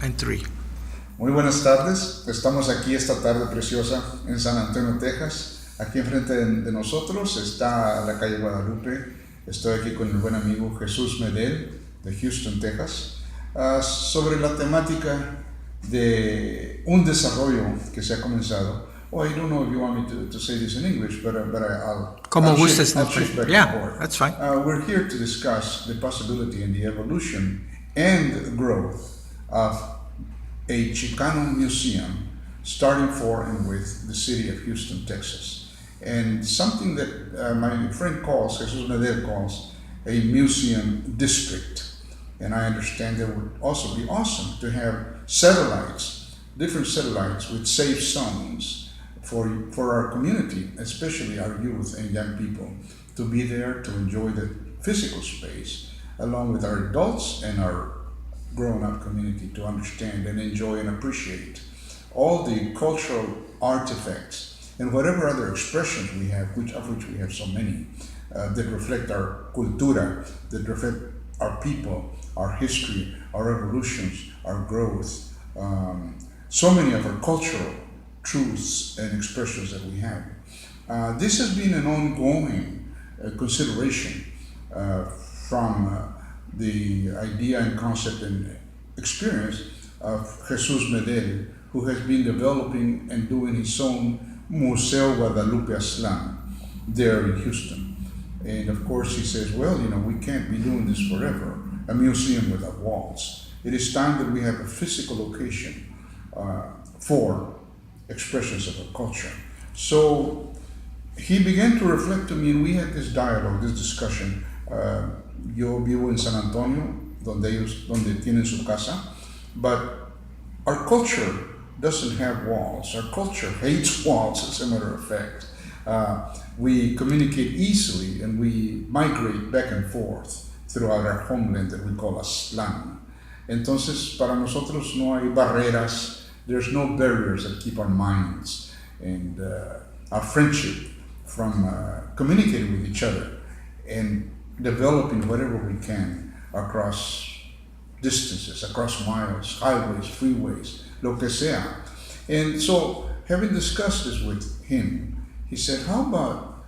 and 3. Muy buenas tardes, estamos aquí esta tarde preciosa en San Antonio, Texas. Aquí enfrente de nosotros está la calle Guadalupe. Estoy aquí con el buen amigo Jesús Medel de Houston, Texas, sobre la temática de un desarrollo que se ha comenzado. Oh, I don't know if you want me to say this in English, but I'll Gustes, shift back and yeah, forth. that's fine. We're here to discuss the possibility and the evolution and growth of a Chicano museum starting for and with the city of Houston, Texas. And something that my friend calls, Jesus Medel calls, a museum district. And I understand it would also be awesome to have satellites, different satellites with safe zones for our community, especially our youth and young people, to be there to enjoy the physical space, along with our adults and our grown-up community to understand and enjoy and appreciate all the cultural artifacts and whatever other expressions we have, of which we have so many, that reflect our cultura, that reflect our people, our history, our evolutions, our growth, so many of our cultural truths and expressions that we have. This has been an ongoing consideration from the idea and concept and experience of Jesus Medel, who has been developing and doing his own Museo Guadalupe Aslan there in Houston. And of course he says, well, we can't be doing this forever, a museum without walls. It is time that we have a physical location for expressions of our culture. So he began to reflect to me, and we had this dialogue, this discussion. Yo vivo en San Antonio, donde tienen su casa, but our culture doesn't have walls. Our culture hates walls, as a matter of fact. We communicate easily and we migrate back and forth throughout our homeland that we call Aslan. Entonces, para nosotros no hay barreras. There's no barriers that keep our minds and our friendship from communicating with each other and developing whatever we can across distances, across miles, highways, freeways, lo que sea. And so, having discussed this with him, he said, how about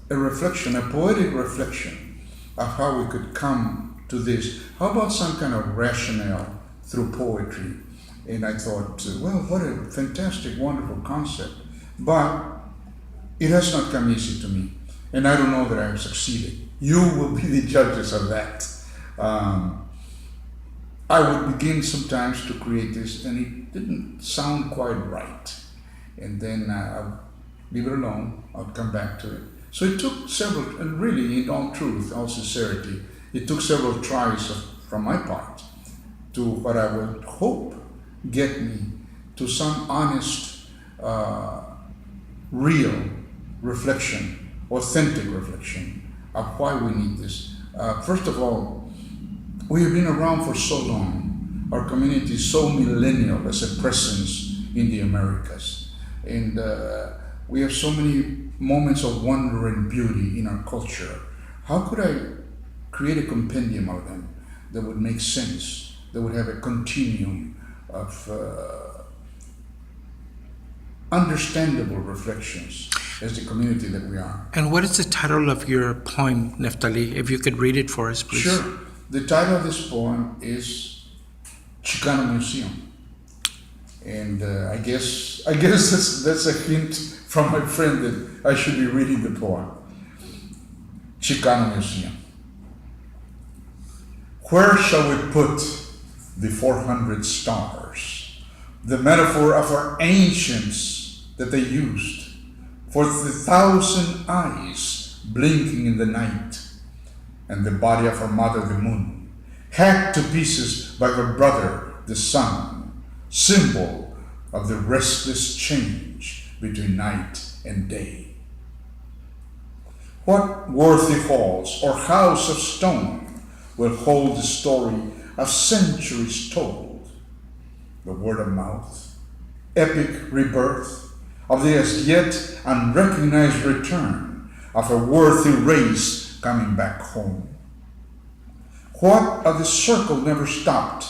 a reflection, a poetic reflection of how we could come to this? How about some kind of rationale through poetry? And I thought, well, what a fantastic, wonderful concept. But it has not come easy to me. And I don't know that I have succeeded. You will be the judges of that. I would begin sometimes to create this, and it didn't sound quite right. And then I'll leave it alone. I'll come back to it. So it took several, and really, in all truth, all sincerity, it took several tries from my part to what I would hope get me to some honest, real reflection, authentic reflection of why we need this. First of all, we have been around for so long. Our community is so millennial as a presence in the Americas. And we have so many moments of wonder and beauty in our culture. How could I create a compendium of them that would make sense, that would have a continuum of understandable reflections as the community that we are. And what is the title of your poem, Nephtali? If you could read it for us, please. Sure. The title of this poem is Chicano Museum. And I guess that's a hint from my friend that I should be reading the poem. Chicano Museum. Where shall we put the 400 stars? The metaphor of our ancients that they used for the 1,000 eyes blinking in the night, and the body of our mother, the moon, hacked to pieces by her brother, the sun, symbol of the restless change between night and day. What worthy halls or house of stone will hold the story of centuries told? The word of mouth, epic rebirth of the as yet unrecognized return of a worthy race coming back home. What of the circle never stopped,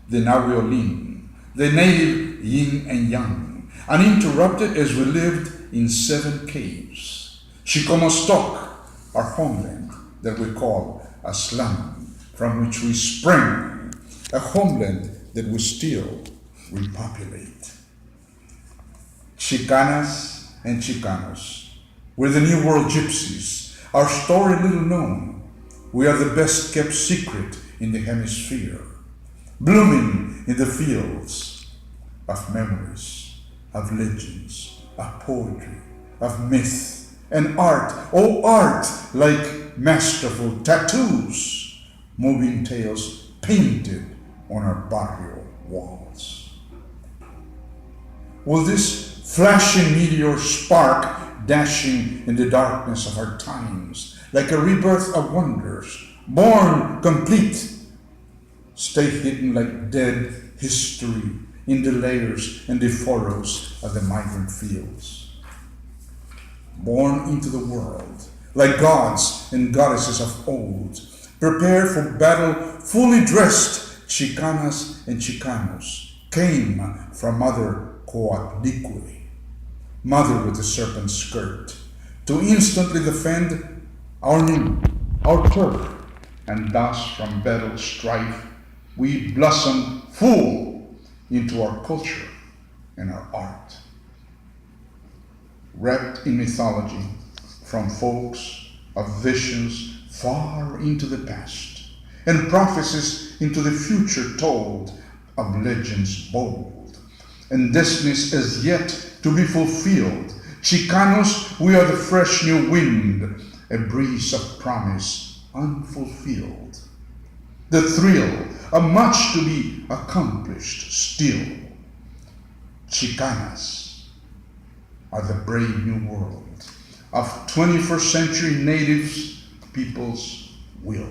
the Nahuiolin, the native yin and yang, uninterrupted as we lived in 7 caves. Chicomostok, our homeland that we call a slum, from which we sprang, a homeland that we still repopulate. Chicanas and Chicanos, we're the New World gypsies, our story little known. We are the best kept secret in the hemisphere, blooming in the fields of memories, of legends, of poetry, of myth, and art. Oh, art like masterful tattoos, moving tales painted on our barrio walls. Will this flashing meteor spark dashing in the darkness of our times, like a rebirth of wonders, born complete, stay hidden like dead history in the layers and the furrows of the migrant fields? Born into the world, like gods and goddesses of old, prepared for battle, fully dressed, Chicanas and Chicanos came from Mother Coatlicue, mother with the serpent skirt, to instantly defend our new, our turf, and thus from battle strife we blossom full into our culture and our art. Wrapped in mythology, from folks of visions far into the past, and prophecies into the future told, of legends bold, and destinies as yet to be fulfilled. Chicanos, we are the fresh new wind, a breeze of promise unfulfilled. The thrill of much to be accomplished still. Chicanas are the brave new world of 21st century natives people's will.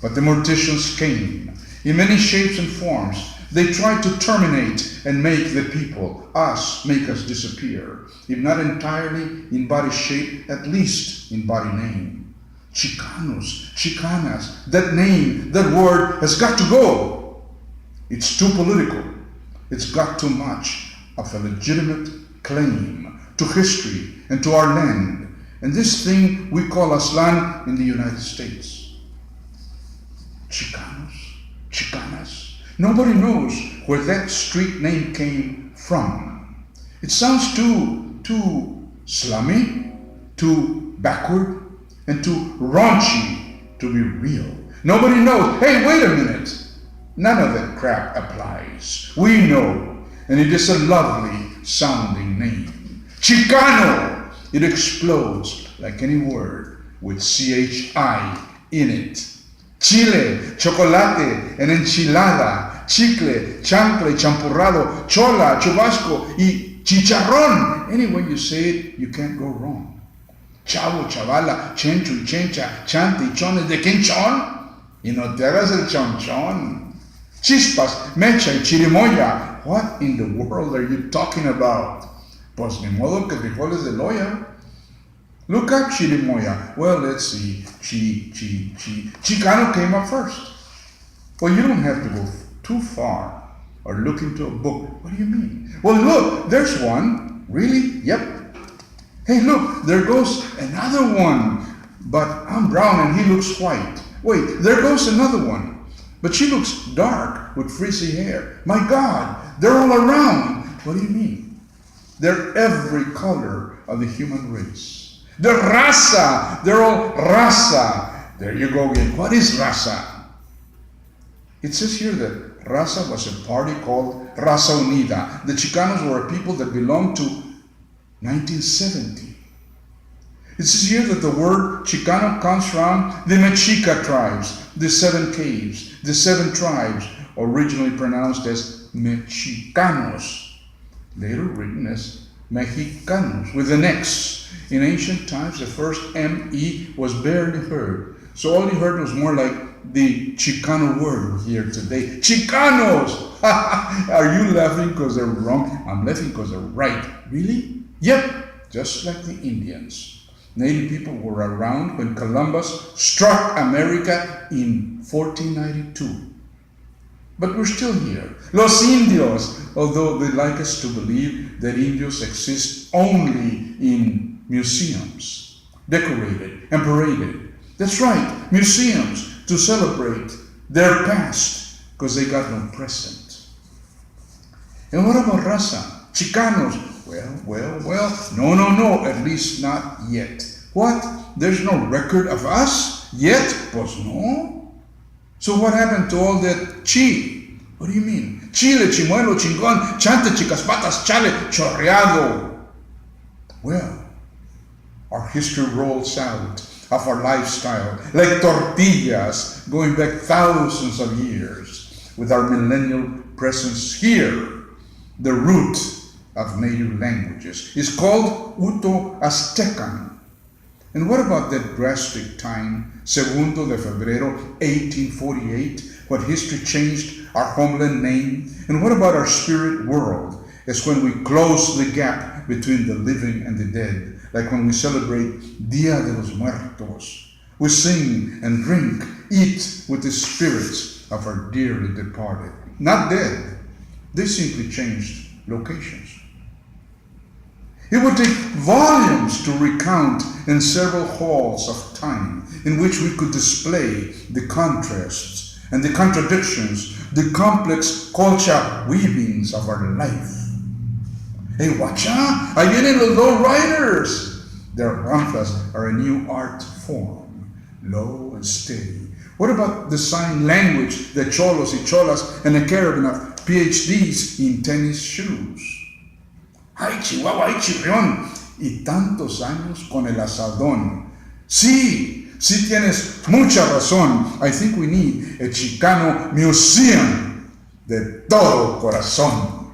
But the morticians came in many shapes and forms. They tried to terminate and make the people, make us disappear, if not entirely in body shape, at least in body name. Chicanos, Chicanas, that name, that word has got to go. It's too political. It's got too much of a legitimate claim to history and to our land, and this thing we call Aslan in the United States. Chicanos, Chicanas. Nobody knows where that street name came from. It sounds too slummy, too backward, and too raunchy to be real. Nobody knows. Hey, wait a minute. None of that crap applies. We know, and it is a lovely sounding name. Chicano. It explodes like any word with CHI in it. Chile, chocolate, and enchilada, chicle, chancle, champurrado, chola, chubasco, y chicharrón. Any way you say it, you can't go wrong. Chavo, chavala, chencho, chencha, chante, chones. ¿De quién chon? Y no te hagas el chonchón. Chispas, mecha y chirimoya. What in the world are you talking about? Pues ni modo que frijoles de loya. Look up chirimoya. Well, let's see. Chicano came up first. Well, you don't have to go too far or look into a book. What do you mean? Well, look, there's one. Really? Yep. Hey, look, there goes another one. But I'm brown and he looks white. Wait, there goes another one. But she looks dark with frizzy hair. My God, they're all around. What do you mean? They're every color of the human race. The raza, they're all raza. There you go again. What is raza? It says here that raza was a party called Raza Unida. The Chicanos were a people that belonged to 1970. It says here that the word Chicano comes from the Mexica tribes, the 7 caves, the 7 tribes, originally pronounced as Mexicanos, later written as Mexicanos, with an X. In ancient times, the first M-E was barely heard. So all you heard was more like the Chicano word we hear today. Chicanos! Are you laughing because they're wrong? I'm laughing because they're right. Really? Yep, just like the Indians. Native people were around when Columbus struck America in 1492. But we're still here. Los Indios, although they like us to believe that Indios exist only in museums, decorated and paraded. That's right, museums to celebrate their past because they got no present. And what about raza? Chicanos? Well, no, at least not yet. What? There's no record of us yet? Pues no. So what happened to all that chi? What do you mean? Chile, chimuelo, chingón, chante, chicas patas, chale, chorreado. Well, our history rolls out of our lifestyle like tortillas going back thousands of years with our millennial presence here. The root of native languages is called Uto-Aztecan. And what about that drastic time, Segundo de Febrero, 1848, when history changed our homeland name? And what about our spirit world? It's when we close the gap between the living and the dead, like when we celebrate Dia de los Muertos. We sing and drink, eat with the spirits of our dearly departed. Not dead. They simply changed locations. It would take volumes to recount in several halls of time in which we could display the contrasts and the contradictions, the complex culture weavings of our life. Hey, watcha! Ahí vienen los low riders! Their rampas are a new art form, low and steady. What about the sign language, the cholos y cholas, and a caravan of PhDs in tennis shoes? ¡Ay, Chihuahua, ay, Chirrión! Y tantos años con el asadón. Sí tienes mucha razón. I think we need a Chicano museum de todo corazón.